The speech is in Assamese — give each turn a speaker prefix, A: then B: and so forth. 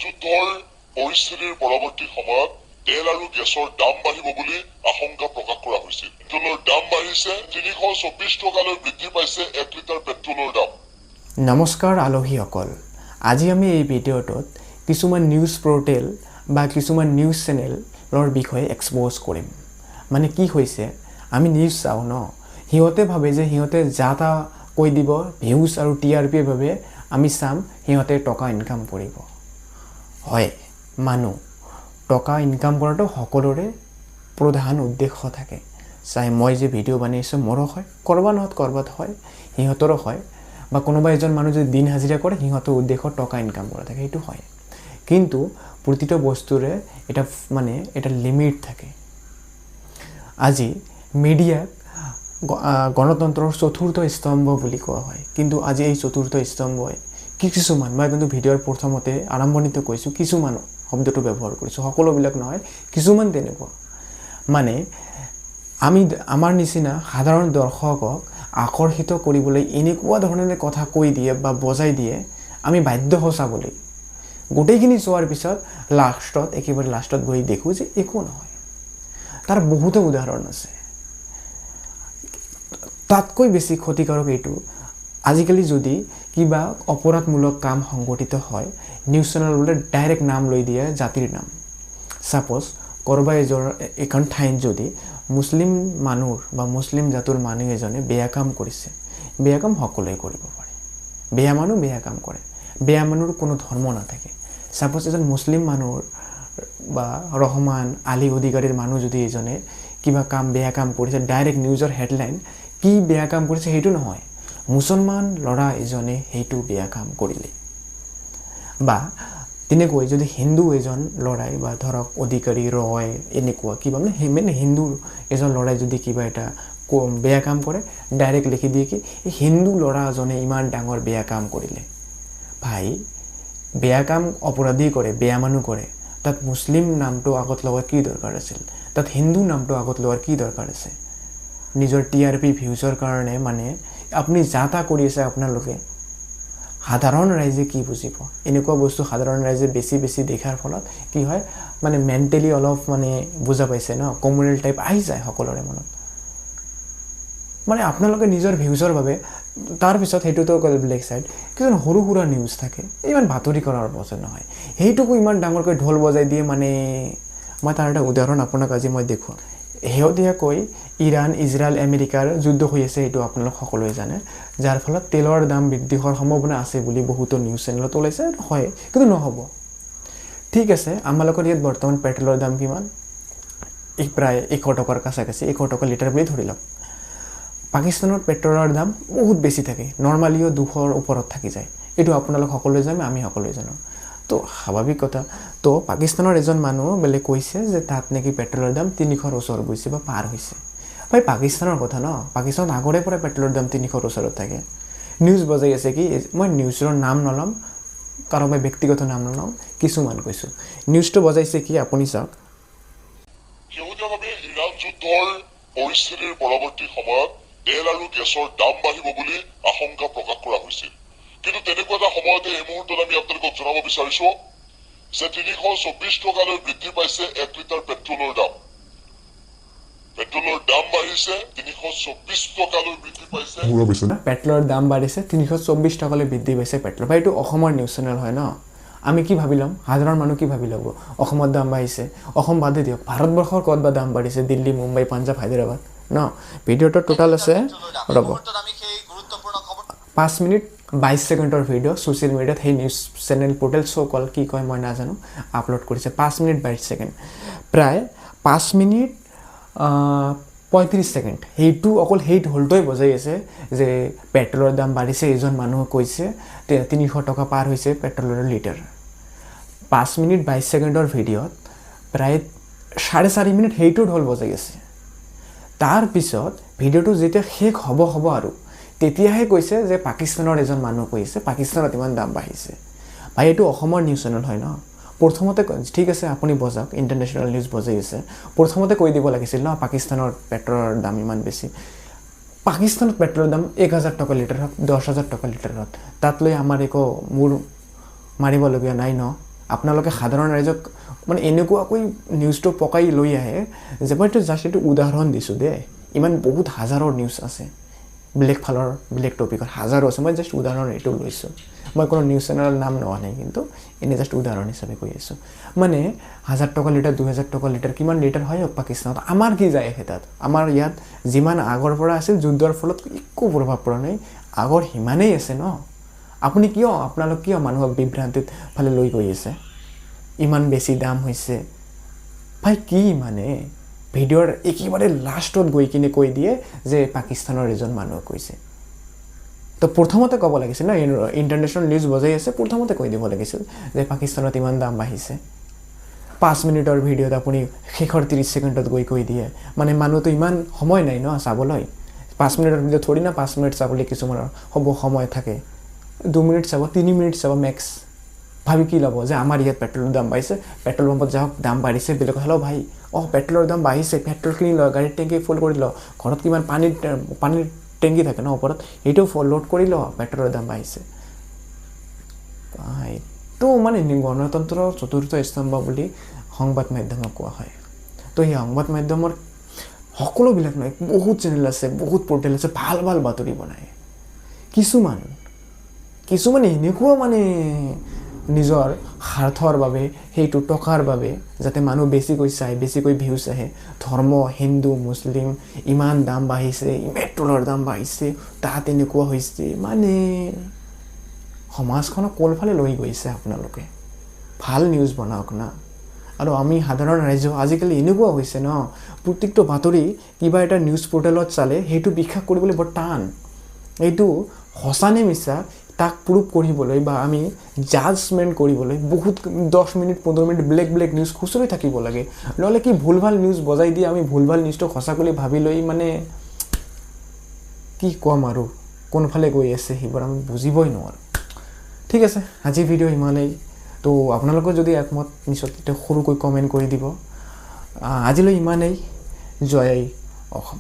A: যুদ্ধৰ পৰিস্থিতিৰ পৰৱৰ্তী সময়ত তেল আৰু গেছৰ দাম বাঢ়িব বুলি আশংকা প্ৰকাশ কৰা হৈছিল। পেট্ৰলৰ দাম বাঢ়িছে, ৩২৪ টকালৈ বৃদ্ধি পাইছে 1 লিটাৰ পেট্ৰলৰ দাম।
B: নমস্কাৰ আলহীসকল, আজি আমি এই ভিডিঅ'টোত কিছুমান নিউজ পৰ্টেল বা কিছুমান নিউজ চেনেলৰ বিষয়ে এক্সপ'জ কৰিম। মানে কি হৈছে, আমি নিউজ চাওঁ ন, সিহঁতে ভাবে যে সিহঁতে যা তা কৈ দিব, ভিউজ আৰু TRPৰ বাবে আমি চাম, সিহঁতে টকা ইনকাম কৰিব। হয়, মানুহ টকা ইনকাম কৰাটো সকলোৰে প্ৰধান উদ্দেশ্য থাকে। চাই মই যে ভিডিঅ' বনাইছোঁ মোৰো হয়, কৰবাত নহয় কৰবাত হয়, সিহঁতৰো হয়, বা কোনোবা এজন মানুহ যদি দিন হাজিৰা কৰে সিহঁতৰ উদ্দেশ্য টকা ইনকাম কৰা থাকে, সেইটো হয়। কিন্তু প্ৰতিটো বস্তুৰে এটা লিমিট থাকে। আজি মিডিয়াক গণতন্ত্ৰৰ চতুৰ্থ স্তম্ভ বুলি কোৱা হয়, কিন্তু আজি এই চতুৰ্থ স্তম্ভই কিছুমান, মই কিন্তু ভিডিঅ'ৰ প্ৰথমতে আৰম্ভণিতে কৈছোঁ, কিছুমান শব্দটো ব্যৱহাৰ কৰিছোঁ, সকলোবিলাক নহয়, কিছুমান তেনেকুৱা। মানে আমাৰ নিচিনা সাধাৰণ দৰ্শকক আকৰ্ষিত কৰিবলৈ এনেকুৱা ধৰণে কথা কৈ দিয়ে বা বজাই দিয়ে, আমি বাধ্য হওঁ চাবলৈ। গোটেইখিনি চোৱাৰ পিছত একেবাৰে লাষ্টত গৈ দেখোঁ যে একো নহয়। তাৰ বহুতো উদাহৰণ আছে। তাতকৈ বেছি ক্ষতিকাৰক এইটো, আজিকালি যদি কিবা অপৰাধমূলক কাম সংঘটিত হয়, নিউজ চেনেলবোৰে ডাইৰেক্ট নাম লৈ দিয়ে, জাতিৰ নাম। ছাপ'জ ক'ৰবা এখন ঠাইত যদি মুছলিম মানুহ বা মুছলিম জাতৰ মানুহ এজনে বেয়া কাম কৰিছে, বেয়া কাম সকলোৱে কৰিব পাৰে, বেয়া মানুহ বেয়া কাম কৰে, বেয়া মানুহৰ কোনো ধৰ্ম নাথাকে। ছাপ'জ এজন মুছলিম মানুহৰ বা ৰহমান আলী অধিকাৰীৰ মানুহ যদি এজনে কিবা বেয়া কাম কৰিছে, ডাইৰেক্ট নিউজৰ হেডলাইন কি বেয়া কাম কৰিছে সেইটো নহয়, মুছলমান ল'ৰা এজনে সেইটো বেয়া কাম কৰিলে। বা তেনেকৈ যদি হিন্দু এজন ল'ৰাই বা ধৰক অধিকাৰী ৰয় এনেকুৱা কিবা হিন্দু এজন ল'ৰাই যদি কিবা এটা বেয়া কাম কৰে, ডাইৰেক্ট লিখি দিয়ে কি হিন্দু ল'ৰা এজনে ইমান ডাঙৰ বেয়া কাম কৰিলে। ভাই, বেয়া কাম অপৰাধী কৰে, বেয়া মানুহ কৰে, তাত মুছলিম নামটো আগত লোৱাৰ কি দৰকাৰ আছিল? তাত হিন্দু নামটো আগত লোৱাৰ কি দৰকাৰ আছে? নিজৰ TRP ভিউজৰ কাৰণে আপুনি যা তা কৰি আছে আপোনালোকে। সাধাৰণ ৰাইজে কি বুজিব? এনেকুৱা বস্তু সাধাৰণ ৰাইজে বেছি দেখাৰ ফলত কি হয়, মেণ্টেলি অলপ বুজা পাইছে ন, কমিউনেল টাইপ আহি যায় সকলোৰে মনত। আপোনালোকে নিজৰ ভিউজৰ বাবে, তাৰপিছত সেইটোতো বেলেগ চাইড, কিছুমান সৰু সুৰা নিউজ থাকে, ইমান বাতৰি কৰাৰ প্ৰয়োজন নহয়, সেইটোকো ইমান ডাঙৰকৈ ঢোল বজাই দিয়ে। মই তাৰ এটা উদাহৰণ আপোনাক আজি মই দেখুৱাম। শেহতীয়াকৈ ইৰাণ, ইজৰাইল, আমেৰিকাৰ যুদ্ধ হৈ আছে, সেইটো আপোনালোক সকলোৱে জানে, যাৰ ফলত তেলৰ দাম বৃদ্ধি হোৱাৰ সম্ভাৱনা আছে বুলি বহুতো নিউজ চেনেলত ওলাইছে। হয়, কিন্তু নহ'ব। ঠিক আছে, আমালোকৰ ইয়াত বৰ্তমান পেট্ৰলৰ দাম কিমান? প্ৰায় 100 টকাৰ কাছাকাছি, 100 টকা লিটাৰ বুলি ধৰি লওক। পাকিস্তানত পেট্ৰলৰ দাম বহুত বেছি থাকে, নৰ্মালিও 200ৰ ওপৰত থাকি যায়, এইটো আপোনালোক সকলোৱে জানে, আমি সকলোৱে জানো। তো স্বাভাৱিক কথা। তো পাকিস্তানৰ এজন মানুহ বেলেগ কৈছে যে তাত নেকি পেট্ৰলৰ দাম 300ৰ ওচৰত গৈছে বা পাৰ হৈছে। ভাই, পাকিস্তানৰ কথা ন, পাকিস্তানত আগৰে পৰা পেট্ৰলৰ দাম 300ৰ ওচৰত থাকে। নিউজ বজাই আছে কি, মই নিউজৰ নাম নল'ম, কাৰোবাৰ ব্যক্তিগত নাম নল'ম, কিছুমান কৈছোঁ। নিউজটো বজাইছে কি আপুনি চাওক।
A: শেহতীয়াভাৱে ইৰাণ যুদ্ধৰ পৰিস্থিতিৰ পৰৱৰ্তী সময়ত তেল আৰু গেছৰ দাম বাঢ়িব বুলি আশংকা প্ৰকাশ কৰা হৈছিল। কিন্তু তেনেকুৱা এটা সময়তে এই মুহূৰ্তত আমি আপোনালোকক জনাব বিচাৰিছোঁ যে 324 টকালৈ বৃদ্ধি পাইছে 1 লিটাৰ পেট্ৰলৰ দাম। পেট্ৰলৰ দাম বাঢ়িছে, 324 টকালৈ বৃদ্ধি পাইছে।
B: পেট্ৰলৰ দাম বাঢ়িছে, 324 টকালৈ বৃদ্ধি পাইছে পেট্ৰল। বা এইটো অসমৰ নিউজ চেনেল হয় ন, আমি কি ভাবি ল'ম? সাধাৰণ মানুহ কি ভাবি ল'ব? অসমত দাম বাঢ়িছে, অসম বাদে দিয়ক, ভাৰতবৰ্ষৰ ক'ত বা দাম বাঢ়িছে, দিল্লী, মুম্বাই, পাঞ্জাৱ, হায়দৰাবাদ ন। ভিডিঅ'টো টোটাল আছে, ৰ'ব, 5 মিনিট 22 ছেকেণ্ডৰ ভিডিঅ'। ছ'চিয়েল মিডিয়াত সেই নিউজ চেনেল পৰ্টেল কল কি কয় মই নাজানো, আপলোড কৰিছে 5 মিনিট 22 ছেকেণ্ড, প্ৰায় 5 মিনিট 35 ছেকেণ্ড। সেইটো অকল সেই ঢোলটোৱে বজাই আছে যে পেট্ৰলৰ দাম বাঢ়িছে, এজন মানুহে কৈছে 300 টকা পাৰ হৈছে পেট্ৰলৰ লিটাৰ। 5 মিনিট 22 ছেকেণ্ডৰ ভিডিঅ'ত প্ৰায় 4.5 মিনিট সেইটো ঢোল বজাই আছে। তাৰপিছত ভিডিঅ'টো যেতিয়া শেষ হ'ব আৰু তেতিয়াহে কৈছে যে পাকিস্তানৰ এজন মানুহ কৈছে পাকিস্তানত ইমান দাম বাঢ়িছে। ভাই, এইটো অসমৰ নিউজ চেনেল হয় ন, প্ৰথমতে ঠিক আছে আপুনি বজাওক, ইণ্টাৰনেশ্যনেল নিউজ বজাই আছে, প্ৰথমতে কৈ দিব লাগিছিল ন পাকিস্তানৰ পেট্ৰলৰ দাম ইমান বেছি। পাকিস্তানত পেট্ৰলৰ দাম 1000 টকা লিটাৰত, 10,000 টকা লিটাৰত, তাত লৈ আমাৰ একো মূৰ মাৰিবলগীয়া নাই ন। আপোনালোকে সাধাৰণ ৰাইজক মানে এনেকুৱাকৈ নিউজটো পকাই লৈ আহে যে মই এইটো জাষ্ট এইটো উদাহৰণ দিছোঁ দেই ইমান বহুত হাজাৰৰ নিউজ আছে বেলেগ ফালৰ বেলেগ টপিকত হাজাৰো আছে মই জাষ্ট উদাহৰণ এইটো লৈছোঁ মই কোনো নিউজ চেনেলৰ নাম লোৱা নাই কিন্তু এনে জাষ্ট উদাহৰণ হিচাপে কৈ আছোঁ মানে 1000 টকা লিটাৰ 2000 টকা লিটাৰ কিমান লিটাৰ হয় পাকিস্তানত আমাৰ কি যায় তাত আমাৰ ইয়াত যিমান আগৰ পৰা আছিল যুদ্ধৰ ফলত একো প্ৰভাৱ পৰা নাই আগৰ হিমানেই আছে ন আপুনি কিয় আপোনালোক কিয় মানুহক বিভ্ৰান্তিত ফালে লৈ গৈ আছে ইমান বেছি দাম হৈছে ভাই কি মানে ভিডিঅ'ৰ একেবাৰে লাষ্টত গৈ কিনে কৈ দিয়ে যে পাকিস্তানৰ এজন মানুহ কৈছে তো প্ৰথমতে ক'ব লাগিছিল না ইণ্টাৰনেশ্যনেল নিউজ বজাই আছে প্ৰথমতে কৈ দিব লাগিছিল যে পাকিস্তানত ইমান দাম বাঢ়িছে 5 মিনিটৰ ভিডিঅ'ত আপুনি শেষৰ 30 ছেকেণ্ডত গৈ কৈ দিয়ে মানে মানুহটো ইমান সময় নাই ন চাবলৈ 5 মিনিটৰ ভিডিঅ' থৰি না 5 মিনিট চাবলৈ কিছুমানৰ হ'ব সময় থাকে 2 মিনিট চাব 3 মিনিট চাব মেক্স ভাবি কি ল'ব যে আমাৰ ইয়াত পেট্ৰলৰ দাম বাঢ়িছে পেট্ৰল পাম্পত যাওক দাম বাঢ়িছে বেলেগ হেল্ল' ভাই পেট্ৰলৰ দাম বাঢ়িছে পেট্ৰল কিনি লওঁ গাড়ীৰ টেংকি ফুল কৰি লওঁ ঘৰত কিমান পানীৰ টেংকি থাকে ন ওপৰত সেইটো লোড কৰি লওঁ পেট্ৰলৰ দাম বাঢ়িছে তো মানে গণতন্ত্ৰৰ চতুৰ্থ স্তম্ভ বুলি সংবাদ মাধ্যমক কোৱা হয় তো সেই সংবাদ মাধ্যমৰ সকলোবিলাক নহয় বহুত চেনেল আছে বহুত পৰ্টেল আছে ভাল ভাল বাতৰি বনায় কিছুমান এনেকুৱা মানে নিজৰ স্বাৰ্থৰ বাবে সেইটো টকাৰ বাবে যাতে মানুহ বেছিকৈ চায় বেছিকৈ ভিউজ আহে ধৰ্ম হিন্দু মুছলিম ইমান দাম বাঢ়িছে পেট্ৰলৰ দাম বাঢ়িছে তাত এনেকুৱা হৈছে মানে সমাজখনক কোনফালে লৈ গৈছে আপোনালোকে ভাল নিউজ বনাওক না আৰু আমি সাধাৰণ ৰাইজ আজিকালি এনেকুৱা হৈছে ন প্ৰত্যেকটো বাতৰি কিবা এটা নিউজ পৰ্টেলত চালে সেইটো বিশ্বাস কৰিবলৈ বৰ টান এইটো সঁচানে মিছা তাক প্ৰুভ কৰিবলৈ বা আমি জাজমেণ্ট কৰিবলৈ বহুত 10 মিনিট 15 মিনিট বেলেগ নিউজ খুচৰি থাকিব লাগে নহ'লে কি ভুলভাল নিউজ বজাই দিয়ে আমি ভুলভাল নিউজটো সঁচা বুলি ভাবি লৈ মানে কি ক'ম আৰু কোনফালে গৈ আছে সেইবোৰ আমি বুজিবই নোৱাৰোঁ ঠিক আছে আজি ভিডিঅ' ইমানেই তো আপোনালোকৰ যদি একমত নিশ্চয় সৰুকৈ কমেণ্ট কৰি দিব আজিলৈ ইমানেই জয় অসম